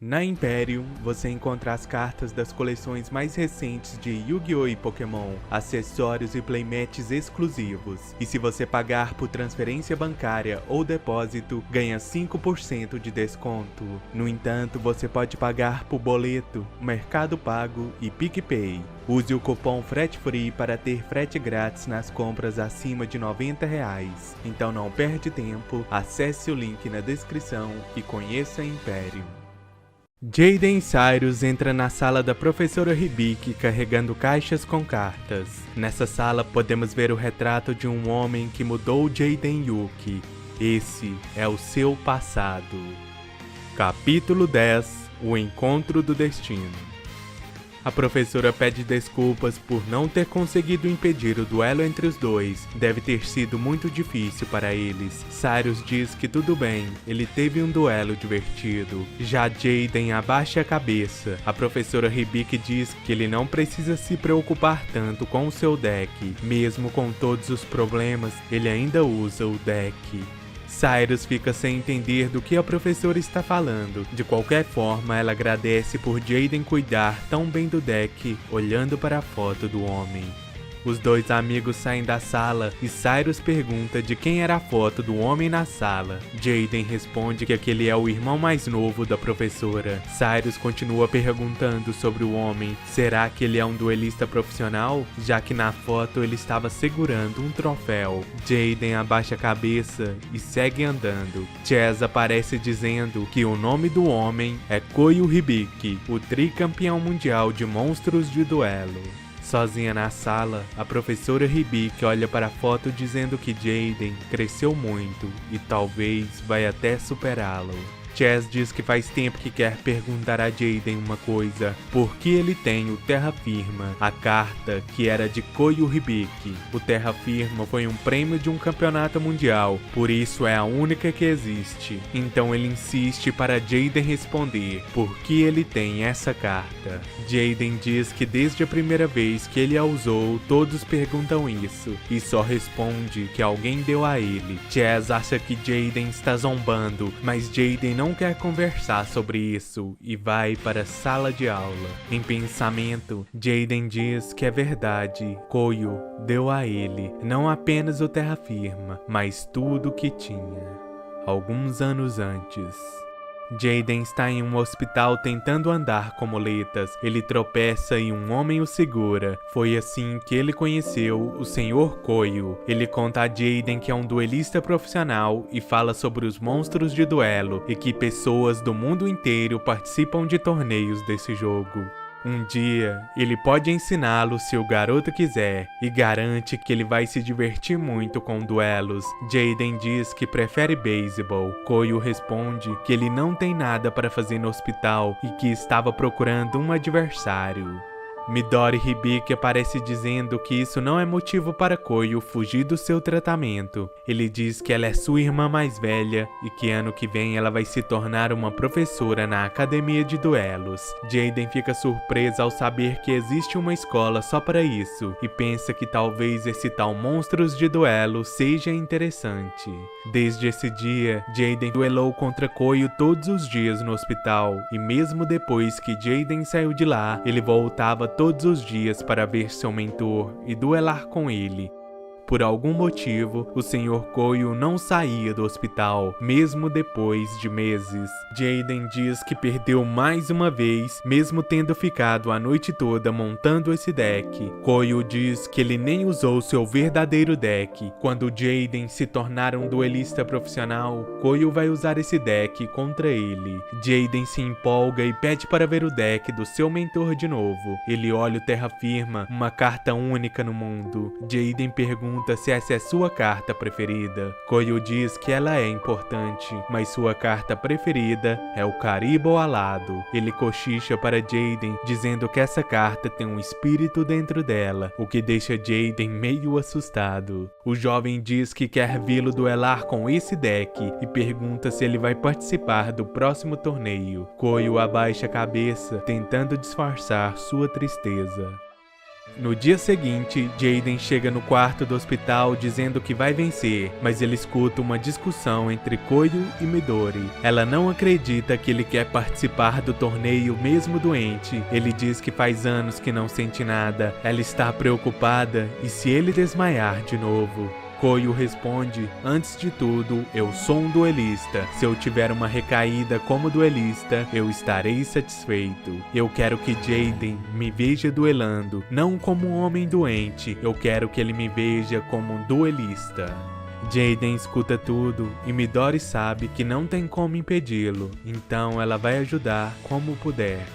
Na Imperium, você encontra as cartas das coleções mais recentes de Yu-Gi-Oh! E Pokémon, acessórios e playmats exclusivos. E se você pagar por transferência bancária ou depósito, ganha 5% de desconto. No entanto, você pode pagar por boleto, Mercado Pago e PicPay. Use o cupom FRETEFREE para ter frete grátis nas compras acima de R$90. Então não perde tempo, acesse o link na descrição e conheça a Imperium. Jaden Cyrus entra na sala da professora Hibiki carregando caixas com cartas. Nessa sala podemos ver o retrato de um homem que mudou Jaden Yuki. Esse é o seu passado. Capítulo 10 – O Encontro do Destino. A professora pede desculpas por não ter conseguido impedir o duelo entre os dois. Deve ter sido muito difícil para eles. Cyrus diz que tudo bem, ele teve um duelo divertido. Já Jaden abaixa a cabeça. A professora Hibiki diz que ele não precisa se preocupar tanto com o seu deck. Mesmo com todos os problemas, ele ainda usa o deck. Cyrus fica sem entender do que a professora está falando. De qualquer forma, ela agradece por Jaden cuidar tão bem do deck, olhando para a foto do homem. Os dois amigos saem da sala e Cyrus pergunta de quem era a foto do homem na sala. Jaden responde que aquele é o irmão mais novo da professora. Cyrus continua perguntando sobre o homem. Será que ele é um duelista profissional? Já que na foto ele estava segurando um troféu. Jaden abaixa a cabeça e segue andando. Chaz aparece dizendo que o nome do homem é Koyu Hibiki, o tricampeão mundial de monstros de duelo. Sozinha na sala, a professora Hibiki olha para a foto dizendo que Jaden cresceu muito e talvez vai até superá-lo. Chaz diz que faz tempo que quer perguntar a Jaden uma coisa: por que ele tem o Terra Firma, a carta que era de Koyu Hibiki. O Terra Firma foi um prêmio de um campeonato mundial, por isso é a única que existe. Então ele insiste para Jaden responder por que ele tem essa carta. Jaden diz que desde a primeira vez que ele a usou, todos perguntam isso, e só responde que alguém deu a ele. Chaz acha que Jaden está zombando, mas Jaden não quer conversar sobre isso e vai para a sala de aula. Em pensamento, Jaden diz que é verdade. Koyu deu a ele não apenas o Terra Firma, mas tudo o que tinha. Alguns anos antes, Jaden está em um hospital tentando andar com muletas. Ele tropeça e um homem o segura. Foi assim que ele conheceu o Sr. Koyu. Ele conta a Jaden que é um duelista profissional e fala sobre os monstros de duelo e que pessoas do mundo inteiro participam de torneios desse jogo. Um dia, ele pode ensiná-lo se o garoto quiser, e garante que ele vai se divertir muito com duelos. Jaden diz que prefere beisebol. Koyu responde que ele não tem nada para fazer no hospital e que estava procurando um adversário. Midori Hibiki aparece dizendo que isso não é motivo para Koyu fugir do seu tratamento. Ele diz que ela é sua irmã mais velha e que ano que vem ela vai se tornar uma professora na academia de duelos. Jaden fica surpresa ao saber que existe uma escola só para isso e pensa que talvez esse tal monstros de duelo seja interessante. Desde esse dia, Jaden duelou contra Koyu todos os dias no hospital e mesmo depois que Jaden saiu de lá, ele voltava todos os dias para ver seu mentor e duelar com ele. Por algum motivo, o Sr. Koyu não saía do hospital, mesmo depois de meses. Jaden diz que perdeu mais uma vez, mesmo tendo ficado a noite toda montando esse deck. Koyu diz que ele nem usou seu verdadeiro deck. Quando Jaden se tornar um duelista profissional, Koyu vai usar esse deck contra ele. Jaden se empolga e pede para ver o deck do seu mentor de novo. Ele olha o Terra Firma, uma carta única no mundo. Jaden pergunta se essa é sua carta preferida. Koyu diz que ela é importante, mas sua carta preferida é o Karibo Alado. Ele cochicha para Jaden, dizendo que essa carta tem um espírito dentro dela, o que deixa Jaden meio assustado. O jovem diz que quer vê-lo duelar com esse deck e pergunta se ele vai participar do próximo torneio. Koyu abaixa a cabeça, tentando disfarçar sua tristeza. No dia seguinte, Jaden chega no quarto do hospital dizendo que vai vencer, mas ele escuta uma discussão entre Koyu e Midori. Ela não acredita que ele quer participar do torneio mesmo doente. Ele diz que faz anos que não sente nada. Ela está preocupada e se ele desmaiar de novo? Koyu responde: antes de tudo, eu sou um duelista. Se eu tiver uma recaída como duelista, eu estarei satisfeito. Eu quero que Jaden me veja duelando, não como um homem doente. Eu quero que ele me veja como um duelista. Jaden escuta tudo e Midori sabe que não tem como impedi-lo, então ela vai ajudar como puder.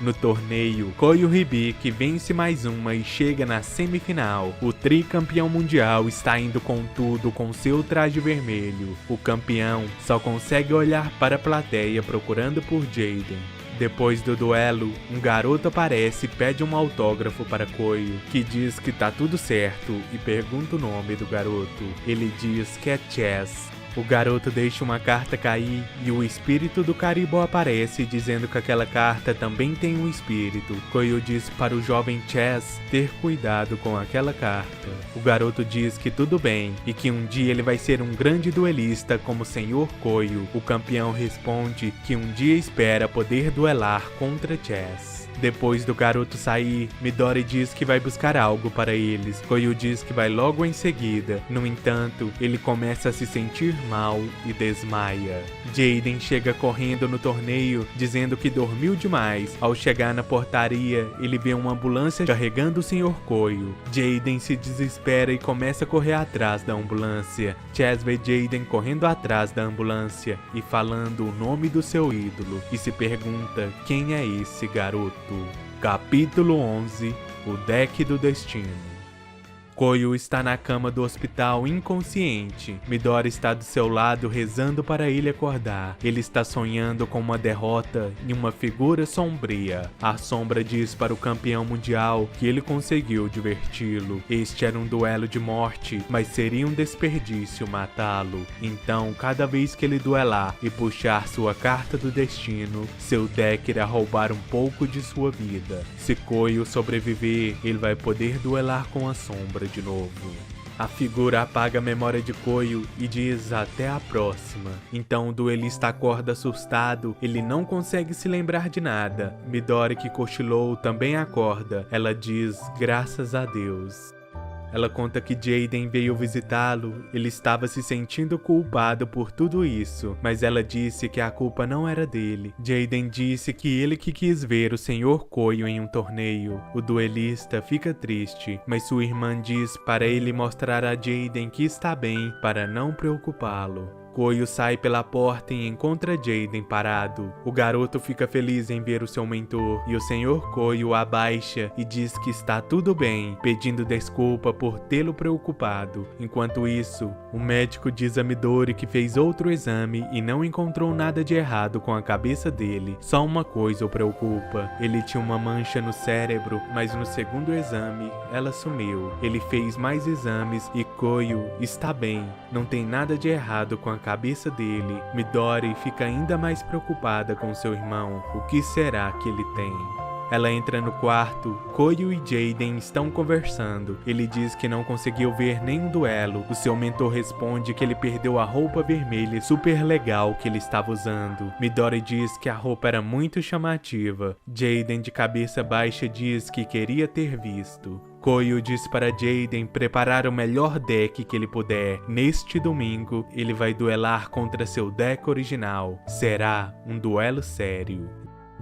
No torneio, Koyu Hibiki vence mais uma e chega na semifinal. O tricampeão mundial está indo com tudo com seu traje vermelho. O campeão só consegue olhar para a plateia procurando por Jaden. Depois do duelo, um garoto aparece e pede um autógrafo para Koyu, que diz que tá tudo certo e pergunta o nome do garoto. Ele diz que é Chess. O garoto deixa uma carta cair e o espírito do Caribou aparece dizendo que aquela carta também tem um espírito. Koyu diz para o jovem Chess ter cuidado com aquela carta. O garoto diz que tudo bem e que um dia ele vai ser um grande duelista como o Sr. Koyu. O campeão responde que um dia espera poder duelar contra Chess. Depois do garoto sair, Midori diz que vai buscar algo para eles. Koyu diz que vai logo em seguida. No entanto, ele começa a se sentir mal e desmaia. Jaden chega correndo no torneio, dizendo que dormiu demais. Ao chegar na portaria, ele vê uma ambulância carregando o Sr. Koyu. Jaden se desespera e começa a correr atrás da ambulância. Chess vê Jaden correndo atrás da ambulância e falando o nome do seu ídolo e se pergunta quem é esse garoto. Capítulo 11 – O Deck do Destino. Koyu está na cama do hospital inconsciente. Midori está do seu lado rezando para ele acordar. Ele está sonhando com uma derrota e uma figura sombria. A sombra diz para o campeão mundial que ele conseguiu diverti-lo. Este era um duelo de morte, mas seria um desperdício matá-lo. Então, cada vez que ele duelar e puxar sua carta do destino, seu deck irá roubar um pouco de sua vida. Se Koyu sobreviver, ele vai poder duelar com a sombra de novo. A figura apaga a memória de Koyu e diz até a próxima. Então o duelista acorda assustado, ele não consegue se lembrar de nada. Midori, que cochilou, também acorda. Ela diz graças a Deus. Ela conta que Jaden veio visitá-lo, ele estava se sentindo culpado por tudo isso, mas ela disse que a culpa não era dele. Jaden disse que ele que quis ver o Sr. Koyu em um torneio. O duelista fica triste, mas sua irmã diz para ele mostrar a Jaden que está bem para não preocupá-lo. Koyu sai pela porta e encontra Jaden parado. O garoto fica feliz em ver o seu mentor e o Sr. Koyu abaixa e diz que está tudo bem, pedindo desculpa por tê-lo preocupado. Enquanto isso, o médico diz a Midori que fez outro exame e não encontrou nada de errado com a cabeça dele. Só uma coisa o preocupa. Ele tinha uma mancha no cérebro, mas no segundo exame, ela sumiu. Ele fez mais exames e Koyu está bem. Não tem nada de errado com a cabeça dele. Midori fica ainda mais preocupada com seu irmão. O que será que ele tem? Ela entra no quarto, Koyu e Jaden estão conversando. Ele diz que não conseguiu ver nenhum duelo. O seu mentor responde que ele perdeu a roupa vermelha super legal que ele estava usando. Midori diz que a roupa era muito chamativa. Jaden, de cabeça baixa, diz que queria ter visto. Koyu diz para Jaden preparar o melhor deck que ele puder. Neste domingo, ele vai duelar contra seu deck original. Será um duelo sério.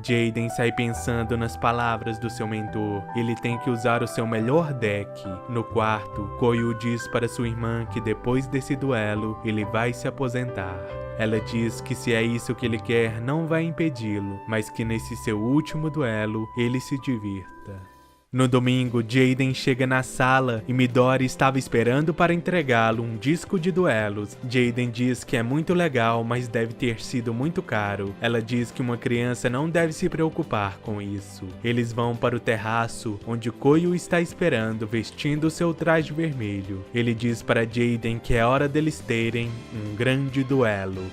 Jaden sai pensando nas palavras do seu mentor. Ele tem que usar o seu melhor deck. No quarto, Koyu diz para sua irmã que depois desse duelo, ele vai se aposentar. Ela diz que se é isso que ele quer, não vai impedi-lo, mas que nesse seu último duelo, ele se divirta. No domingo, Jaden chega na sala e Midori estava esperando para entregá-lo um disco de duelos. Jaden diz que é muito legal, mas deve ter sido muito caro. Ela diz que uma criança não deve se preocupar com isso. Eles vão para o terraço, onde Koyu está esperando, vestindo seu traje vermelho. Ele diz para Jaden que é hora deles terem um grande duelo.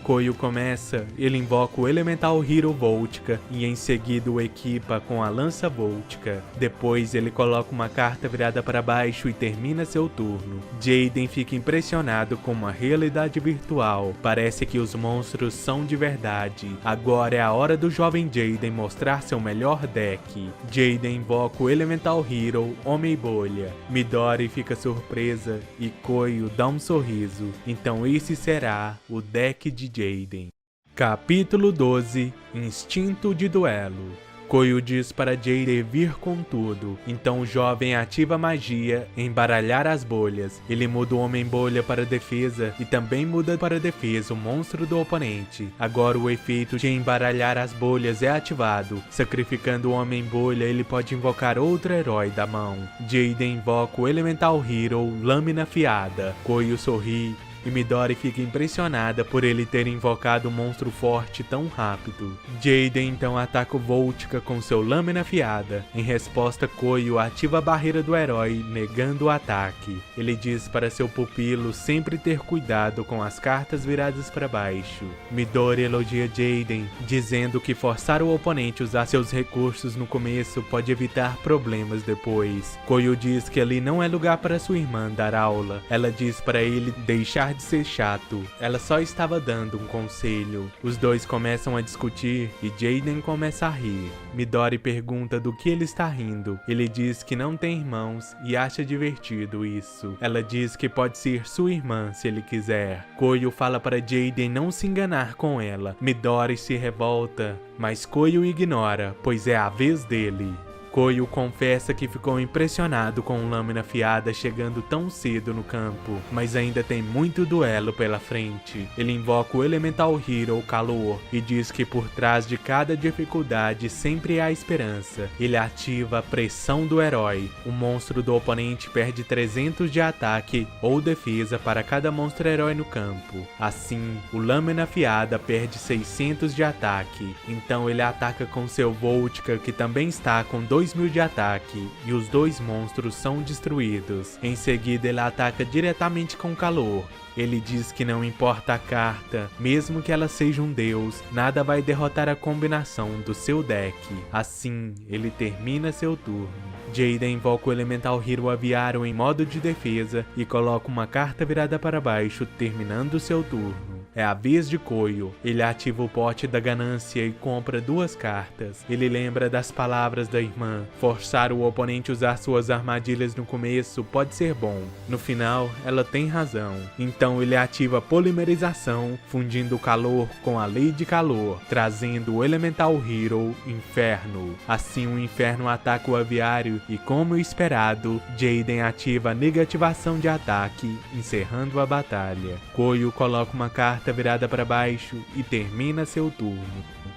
Koyu começa, ele invoca o Elemental Hero Voltica e em seguida o equipa com a Lança Voltica. Depois ele coloca uma carta virada para baixo e termina seu turno. Jaden fica impressionado com uma realidade virtual. Parece que os monstros são de verdade. Agora é a hora do jovem Jaden mostrar seu melhor deck. Jaden invoca o Elemental Hero Homem-Bolha. Midori fica surpresa e Koyu dá um sorriso. Então esse será o deck de Jaden. Capítulo 12 – Instinto de Duelo. Koyu diz para Jaden vir com tudo, então o jovem ativa a magia, embaralhar as bolhas. Ele muda o Homem-Bolha para defesa e também muda para defesa o monstro do oponente. Agora o efeito de embaralhar as bolhas é ativado. Sacrificando o Homem-Bolha, ele pode invocar outro herói da mão. Jaden invoca o Elemental Hero Lâmina Afiada. Koyu sorri e Midori fica impressionada por ele ter invocado um monstro forte tão rápido. Jaden então ataca o Voltica com seu Lâmina Afiada. Em resposta, Koyu ativa a barreira do herói, negando o ataque. Ele diz para seu pupilo sempre ter cuidado com as cartas viradas para baixo. Midori elogia Jaden, dizendo que forçar o oponente a usar seus recursos no começo pode evitar problemas depois. Koyu diz que ali não é lugar para sua irmã dar aula. Ela diz para ele deixar de ser chato. Ela só estava dando um conselho. Os dois começam a discutir e Jaden começa a rir. Midori pergunta do que ele está rindo. Ele diz que não tem irmãos e acha divertido isso. Ela diz que pode ser sua irmã se ele quiser. Koyu fala para Jaden não se enganar com ela. Midori se revolta, mas Koyu ignora, pois é a vez dele. Koyu confessa que ficou impressionado com Lâmina Afiada chegando tão cedo no campo, mas ainda tem muito duelo pela frente. Ele invoca o Elemental Hero Calor e diz que por trás de cada dificuldade sempre há esperança. Ele ativa a Pressão do Herói. O monstro do oponente perde 300 de ataque ou defesa para cada monstro herói no campo. Assim, o Lâmina Afiada perde 600 de ataque. Então ele ataca com seu Voltica, que também está com 2000 de ataque, e os dois monstros são destruídos. Em seguida ele ataca diretamente com Calor. Ele diz que não importa a carta, mesmo que ela seja um deus, nada vai derrotar a combinação do seu deck. Assim, ele termina seu turno. Jaden invoca o Elemental Hero Aviário em modo de defesa e coloca uma carta virada para baixo, terminando seu turno. É a vez de Koyu. Ele ativa o pote da ganância e compra 2 cartas. Ele lembra das palavras da irmã. Forçar o oponente a usar suas armadilhas no começo pode ser bom. No final, ela tem razão. Então ele ativa a polimerização, fundindo o calor com a lei de calor, trazendo o Elemental Hero Inferno. Assim o Inferno ataca o aviário e, como esperado, Jaden ativa a negativação de ataque, encerrando a batalha. Koyu coloca uma carta virada para baixo e termina seu turno.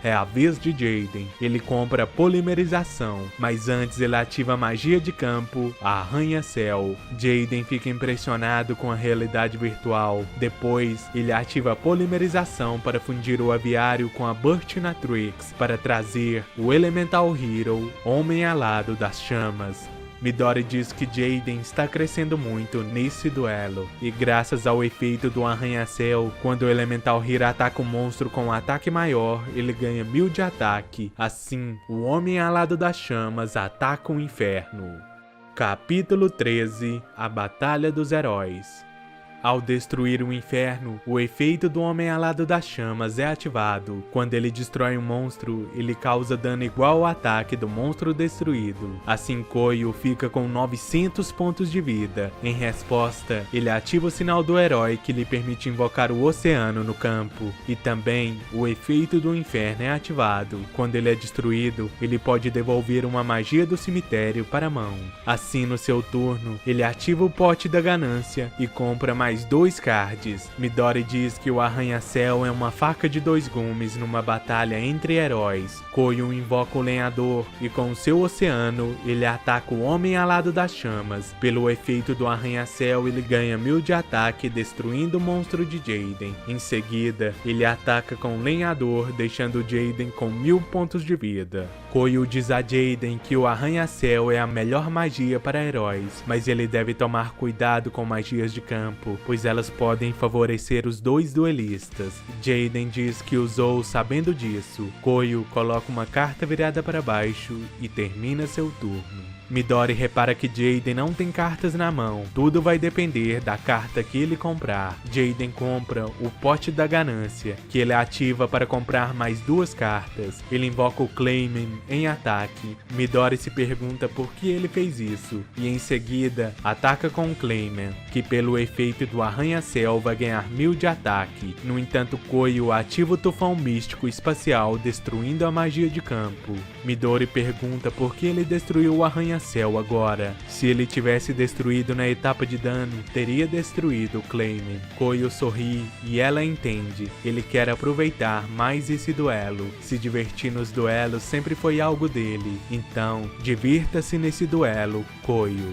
É a vez de Jaden. Ele compra a polimerização, mas antes ele ativa a magia de campo, a Arranha-Céu. Jaden fica impressionado com a realidade virtual. Depois, ele ativa a polimerização para fundir o aviário com a Burstinatrix para trazer o Elemental Hero Homem Alado das Chamas. Midori diz que Jaden está crescendo muito nesse duelo, e graças ao efeito do Arranha-Céu, quando o Elemental Hero ataca um monstro com um ataque maior, ele ganha 1000 de ataque. Assim, o Homem Alado das Chamas ataca o Inferno. Capítulo 13 – A Batalha dos Heróis. Ao destruir o inferno, o efeito do Homem Alado das Chamas é ativado. Quando ele destrói um monstro, ele causa dano igual ao ataque do monstro destruído. Assim, Koyu fica com 900 pontos de vida. Em resposta, ele ativa o sinal do herói que lhe permite invocar o oceano no campo. E também, o efeito do inferno é ativado. Quando ele é destruído, ele pode devolver uma magia do cemitério para a mão. Assim, no seu turno, ele ativa o pote da ganância e compra mais 2 cards. Midori diz que o Arranha-Céu é uma faca de 2 gumes numa batalha entre heróis. Koyu invoca o Lenhador e com seu oceano, ele ataca o Homem Alado das Chamas. Pelo efeito do Arranha-Céu, ele ganha 1000 de ataque, destruindo o monstro de Jaden. Em seguida, ele ataca com o Lenhador, deixando Jaden com 1000 pontos de vida. Koyu diz a Jaden que o Arranha-Céu é a melhor magia para heróis, mas ele deve tomar cuidado com magias de campo. pois elas podem favorecer os dois duelistas. Jaden diz que usou sabendo disso. Koyu coloca uma carta virada para baixo e termina seu turno. Midori repara que Jaden não tem cartas na mão, tudo vai depender da carta que ele comprar. Jaden compra o Pote da Ganância, que ele ativa para comprar mais 2 cartas. Ele invoca o Clayman em ataque. Midori se pergunta por que ele fez isso, e em seguida ataca com o Clayman, que pelo efeito do arranha-céu vai ganhar 1000 de ataque. No entanto, Koyu ativa o Tufão Místico Espacial, destruindo a magia de campo. Midori pergunta por que ele destruiu o arranha-céu agora. Se ele tivesse destruído na etapa de dano, teria destruído o Clayman. Koyu sorri e ela entende. Ele quer aproveitar mais esse duelo. Se divertir nos duelos sempre foi algo dele. Então, divirta-se nesse duelo, Koyu.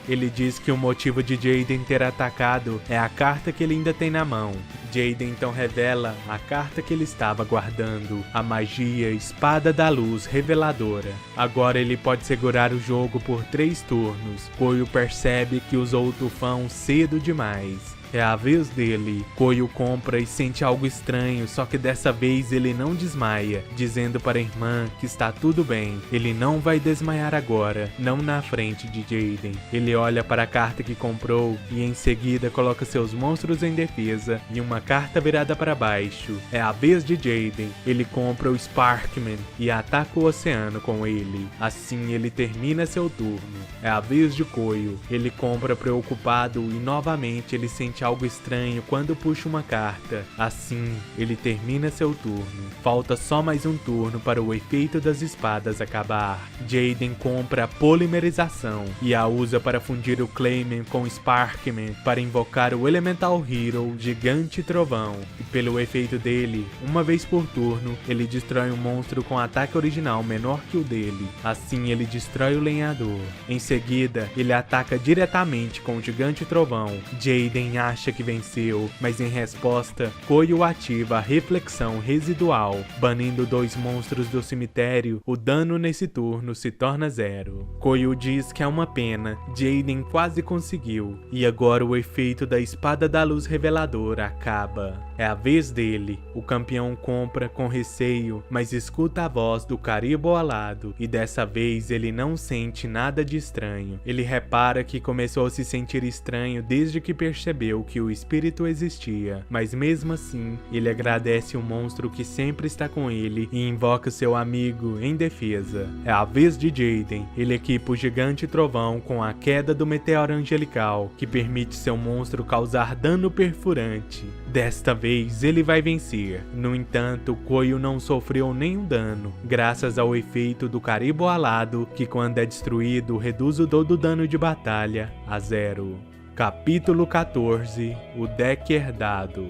Ele diz que o motivo de Jaden ter atacado é a carta que ele ainda tem na mão. Jaden então revela a carta que ele estava guardando, a magia Espada da Luz Reveladora. Agora ele pode segurar o jogo por 3 turnos. Koyu percebe que usou o tufão cedo demais. É a vez dele. Koyu compra e sente algo estranho, só que dessa vez ele não desmaia, dizendo para a irmã que está tudo bem. Ele não vai desmaiar agora, não na frente de Jaden. Ele olha para a carta que comprou e em seguida coloca seus monstros em defesa e uma carta virada para baixo. É a vez de Jaden. Ele compra o Sparkman e ataca o oceano com ele. Assim ele termina seu turno. É a vez de Koyu. Ele compra preocupado e novamente ele sente algo estranho quando puxa uma carta. Assim, ele termina seu turno. Falta só mais um turno para o efeito das espadas acabar. Jaden compra a polimerização e a usa para fundir o Clayman com o Sparkman para invocar o Elemental Hero Gigante Trovão. E pelo efeito dele, uma vez por turno, ele destrói um monstro com ataque original menor que o dele. Assim, ele destrói o lenhador. Em seguida, ele ataca diretamente com o Gigante Trovão. Jaden acha que venceu, mas em resposta, Koyu ativa a Reflexão Residual. Banindo 2 monstros do cemitério, o dano nesse turno se torna 0. Koyu diz que é uma pena, Jaden quase conseguiu, e agora o efeito da Espada da Luz Reveladora acaba. É a vez dele. O campeão compra com receio, mas escuta a voz do Karibo alado, e dessa vez ele não sente nada de estranho. Ele repara que começou a se sentir estranho desde que percebeu que o espírito existia, mas mesmo assim, ele agradece o monstro que sempre está com ele e invoca seu amigo em defesa. É a vez de Jaden. Ele equipa o Gigante Trovão com a queda do Meteoro Angelical, que permite seu monstro causar dano perfurante. Desta vez, ele vai vencer. No entanto, Koyu não sofreu nenhum dano, graças ao efeito do Karibo alado, que quando é destruído, reduz o todo dano de batalha a 0. Capítulo 14. O deck herdado.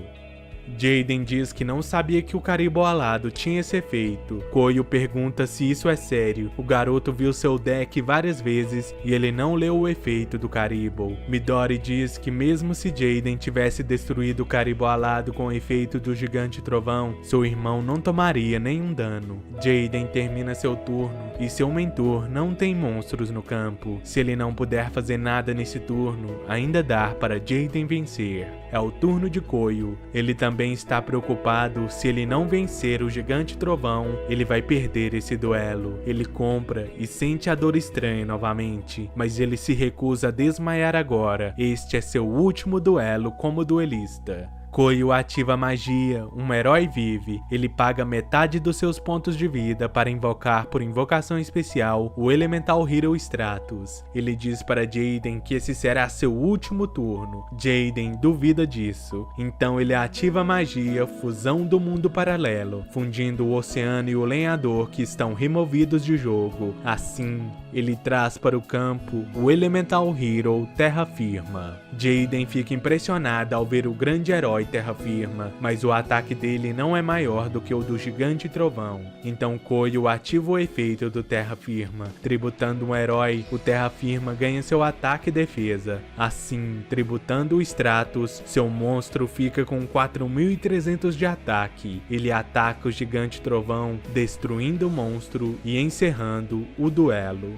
Jaden diz que não sabia que o Karibo alado tinha esse efeito. Koyu pergunta se isso é sério. O garoto viu seu deck várias vezes e ele não leu o efeito do Karibo. Midori diz que mesmo se Jaden tivesse destruído o Karibo alado com o efeito do Gigante Trovão, seu irmão não tomaria nenhum dano. Jaden termina seu turno e seu mentor não tem monstros no campo. Se ele não puder fazer nada nesse turno, ainda dá para Jaden vencer. É o turno de Koyu. Ele também está preocupado. Se ele não vencer o Gigante Trovão, ele vai perder esse duelo. Ele compra e sente a dor estranha novamente, mas ele se recusa a desmaiar agora. Este é seu último duelo como duelista. Koyu ativa a magia, um herói vive. Ele paga metade dos seus pontos de vida para invocar por invocação especial o Elemental Hero Stratos. Ele diz para Jaden que esse será seu último turno. Jaden duvida disso. Então ele ativa a magia Fusão do Mundo Paralelo, fundindo o oceano e o lenhador que estão removidos de jogo. Assim, ele traz para o campo o Elemental Hero Terra Firma. Jaden fica impressionada ao ver o grande herói Terra Firma, mas o ataque dele não é maior do que o do Gigante Trovão. Então Koyu ativa o efeito do Terra Firma. Tributando um herói, o Terra Firma ganha seu ataque e defesa. Assim, tributando o Stratos, seu monstro fica com 4.300 de ataque. Ele ataca o Gigante Trovão, destruindo o monstro e encerrando o duelo.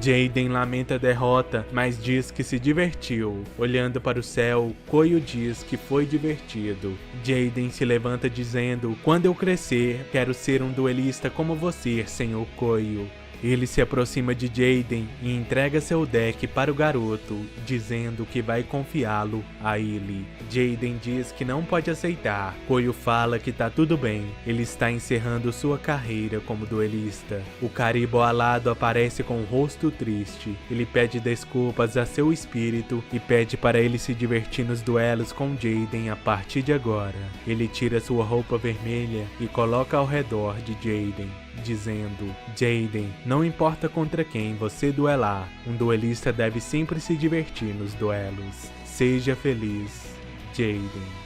Jaden lamenta a derrota, mas diz que se divertiu. Olhando para o céu, Koyu diz que foi divertido. Jaden se levanta dizendo: "Quando eu crescer, quero ser um duelista como você, Sr. Koyu." Ele se aproxima de Jaden e entrega seu deck para o garoto, dizendo que vai confiá-lo a ele. Jaden diz que não pode aceitar. Koyu fala que tá tudo bem, ele está encerrando sua carreira como duelista. O Karibo alado aparece com o rosto triste. Ele pede desculpas a seu espírito e pede para ele se divertir nos duelos com Jaden a partir de agora. Ele tira sua roupa vermelha e coloca ao redor de Jaden, dizendo: "Jaden, não importa contra quem você duelar, um duelista deve sempre se divertir nos duelos. Seja feliz, Jaden."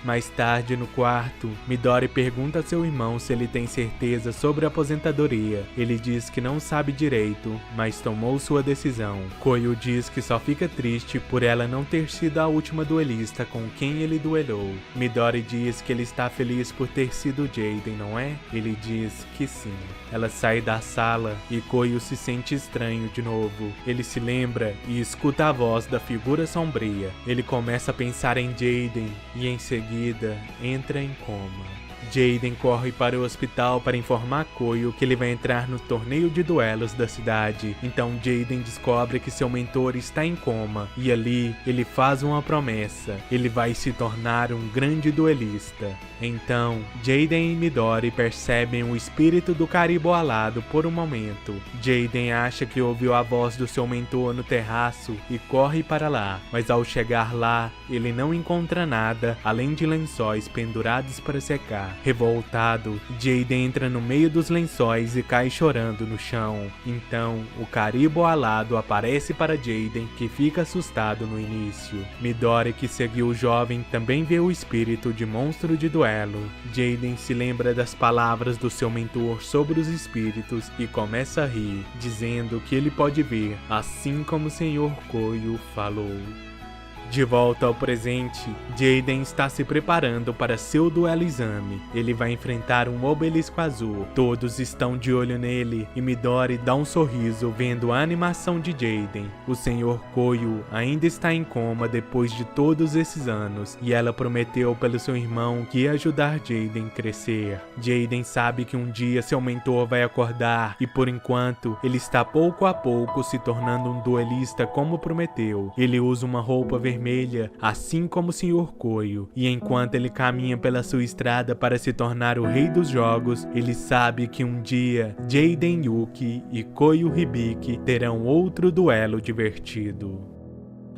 Mais tarde, no quarto, Midori pergunta a seu irmão se ele tem certeza sobre a aposentadoria. Ele diz que não sabe direito, mas tomou sua decisão. Koyu diz que só fica triste por ela não ter sido a última duelista com quem ele duelou. Midori diz que ele está feliz por ter sido Jaden, não é? Ele diz que sim. Ela sai da sala e Koyu se sente estranho de novo. Ele se lembra e escuta a voz da figura sombria. Ele começa a pensar em Jaden e em seguida entra em coma. Jaden corre para o hospital para informar Koyu que ele vai entrar no torneio de duelos da cidade. Então Jaden descobre que seu mentor está em coma e ali ele faz uma promessa: ele vai se tornar um grande duelista. Então Jaden e Midori percebem o espírito do Karibo alado por um momento. Jaden acha que ouviu a voz do seu mentor no terraço e corre para lá, mas ao chegar lá ele não encontra nada além de lençóis pendurados para secar. Revoltado, Jaden entra no meio dos lençóis e cai chorando no chão. Então, o Karibo alado aparece para Jaden, que fica assustado no início. Midori, que seguiu o jovem, também vê o espírito de monstro de duelo. Jaden se lembra das palavras do seu mentor sobre os espíritos e começa a rir, dizendo que ele pode ver, assim como o Sr. Koyu falou. De volta ao presente, Jaden está se preparando para seu duelo exame. Ele vai enfrentar um obelisco azul. Todos estão de olho nele e Midori dá um sorriso vendo a animação de Jaden. O Sr. Koyu ainda está em coma depois de todos esses anos e ela prometeu pelo seu irmão que ia ajudar Jaden a crescer. Jaden sabe que um dia seu mentor vai acordar e por enquanto ele está pouco a pouco se tornando um duelista como prometeu. Ele usa uma roupa vermelha, assim como o Sr. Koyu, e enquanto ele caminha pela sua estrada para se tornar o rei dos jogos, ele sabe que um dia Jaden Yuki e Koyu Hibiki terão outro duelo divertido.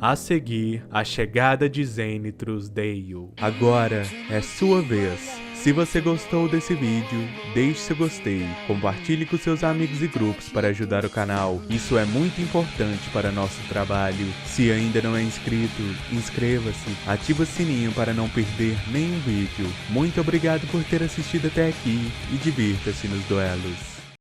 A seguir, a chegada de Zenithus Dale. Agora é sua vez. Se você gostou desse vídeo, deixe seu gostei, compartilhe com seus amigos e grupos para ajudar o canal. Isso é muito importante para nosso trabalho. Se ainda não é inscrito, inscreva-se, ative o sininho para não perder nenhum vídeo. Muito obrigado por ter assistido até aqui e divirta-se nos duelos.